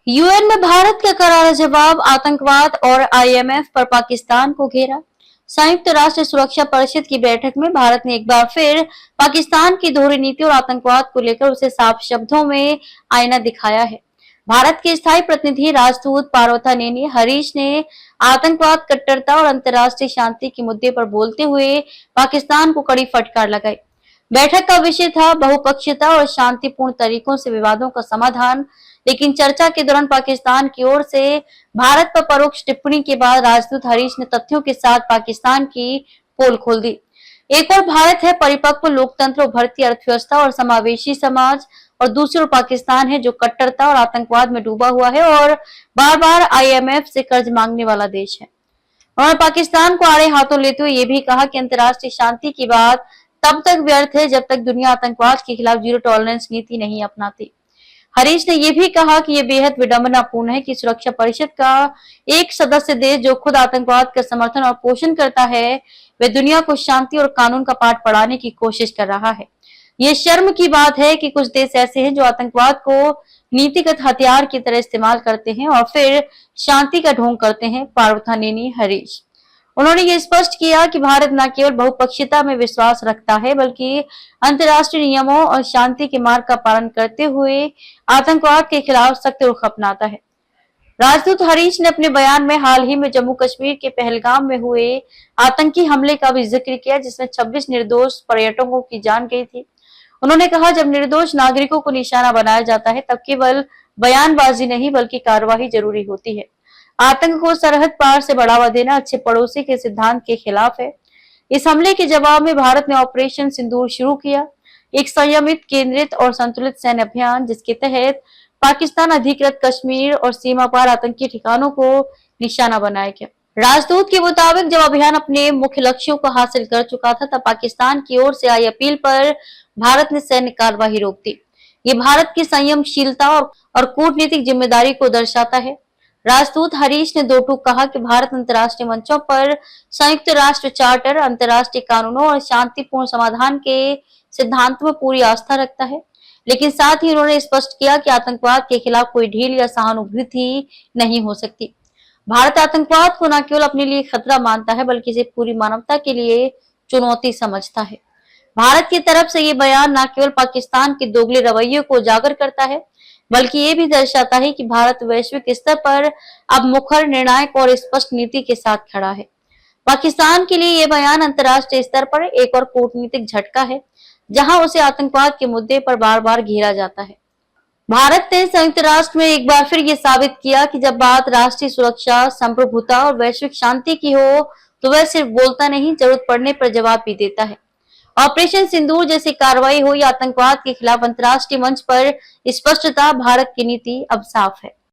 UN में भारत का करारा जवाब, आतंकवाद और आईएमएफ पर पाकिस्तान को घेरा। संयुक्त राष्ट्र सुरक्षा परिषद की बैठक में भारत ने एक बार फिर पाकिस्तान की दोहरी नीति और आतंकवाद को लेकर उसे साफ शब्दों में आईना दिखाया है। भारत के स्थायी प्रतिनिधि राजदूत पार्वता नेनी हरीश ने आतंकवाद, कट्टरता और अंतर्राष्ट्रीय शांति के मुद्दे पर बोलते हुए पाकिस्तान को कड़ी फटकार लगाई। बैठक का विषय था बहुपक्षीयता और शांतिपूर्ण तरीकों से विवादों का समाधान। लेकिन चर्चा के दौरान पाकिस्तान की ओर से भारत पर परोक्ष टिप्पणी के बाद राजदूत हरीश ने तथ्यों के साथ पाकिस्तान की पोल खोल दी। एक ओर भारत है परिपक्व लोकतंत्र, उभरती अर्थव्यवस्था और समावेशी समाज, और दूसरी ओर पाकिस्तान है जो कट्टरता और आतंकवाद में डूबा हुआ है और बार बार आईएमएफ से कर्ज मांगने वाला देश है। उन्होंने पाकिस्तान को आड़े हाथों लेते हुए ये भी कहा कि अंतर्राष्ट्रीय शांति की बात तब तक व्यर्थ है जब तक दुनिया आतंकवाद के खिलाफ जीरो टॉलरेंस नीति नहीं अपनाती। हरीश ने यह भी कहा कि यह बेहद विडंबनापूर्ण है कि सुरक्षा परिषद का एक सदस्य देश जो खुद आतंकवाद का समर्थन और पोषण करता है, वह दुनिया को शांति और कानून का पाठ पढ़ाने की कोशिश कर रहा है। यह शर्म की बात है कि कुछ देश ऐसे हैं जो आतंकवाद को नीतिगत हथियार की तरह इस्तेमाल करते हैं और फिर शांति का ढोंग करते हैं। पार्वता नेनी हरीश उन्होंने ये स्पष्ट किया कि भारत न केवल बहुपक्षीयता में विश्वास रखता है बल्कि अंतर्राष्ट्रीय नियमों और शांति के मार्ग का पालन करते हुए आतंकवाद के खिलाफ सख्त रुख अपनाता है। राजदूत हरीश ने अपने बयान में हाल ही में जम्मू कश्मीर के पहलगाम में हुए आतंकी हमले का भी जिक्र किया जिसमें 26 निर्दोष पर्यटकों की जान गई थी। उन्होंने कहा, जब निर्दोष नागरिकों को निशाना बनाया जाता है तब केवल बयानबाजी नहीं बल्कि कार्रवाई जरूरी होती है। आतंक को सरहद पार से बढ़ावा देना अच्छे पड़ोसी के सिद्धांत के खिलाफ है। इस हमले के जवाब में भारत ने ऑपरेशन सिंदूर शुरू किया, एक संयमित, केंद्रित और संतुलित सैन्य अभियान जिसके तहत पाकिस्तान अधिकृत कश्मीर और सीमा पार आतंकी ठिकानों को निशाना बनाया गया। राजदूत के मुताबिक जब अभियान अपने मुख्य लक्ष्यों को हासिल कर चुका था तब पाकिस्तान की ओर से आई अपील पर भारत ने सैन्य कार्रवाई रोक दी। ये भारत की संयमशीलता और कूटनीतिक जिम्मेदारी को दर्शाता है। राजदूत हरीश ने दो टूक कहा कि भारत अंतर्राष्ट्रीय मंचों पर संयुक्त राष्ट्र चार्टर, अंतर्राष्ट्रीय कानूनों और शांतिपूर्ण समाधान के सिद्धांतों में पूरी आस्था रखता है, लेकिन साथ ही उन्होंने स्पष्ट किया कि आतंकवाद के खिलाफ कोई ढील या सहानुभूति नहीं हो सकती। भारत आतंकवाद को न केवल अपने लिए खतरा मानता है बल्कि इसे पूरी मानवता के लिए चुनौती समझता है। भारत की तरफ से ये बयान न केवल पाकिस्तान के दोगले रवैये को उजागर करता है बल्कि ये भी दर्शाता है कि भारत वैश्विक स्तर पर अब मुखर, निर्णायक और स्पष्ट नीति के साथ खड़ा है। पाकिस्तान के लिए ये बयान अंतर्राष्ट्रीय स्तर पर एक और कूटनीतिक झटका है जहां उसे आतंकवाद के मुद्दे पर बार बार घेरा जाता है। भारत ने संयुक्त राष्ट्र में एक बार फिर ये साबित किया कि जब बात राष्ट्रीय सुरक्षा, संप्रभुता और वैश्विक शांति की हो तो वह सिर्फ बोलता नहीं, जरूरत पड़ने पर जवाब भी देता है। ऑपरेशन सिंदूर जैसी कार्रवाई हो या आतंकवाद के खिलाफ अंतर्राष्ट्रीय मंच पर स्पष्टता, भारत की नीति अब साफ है।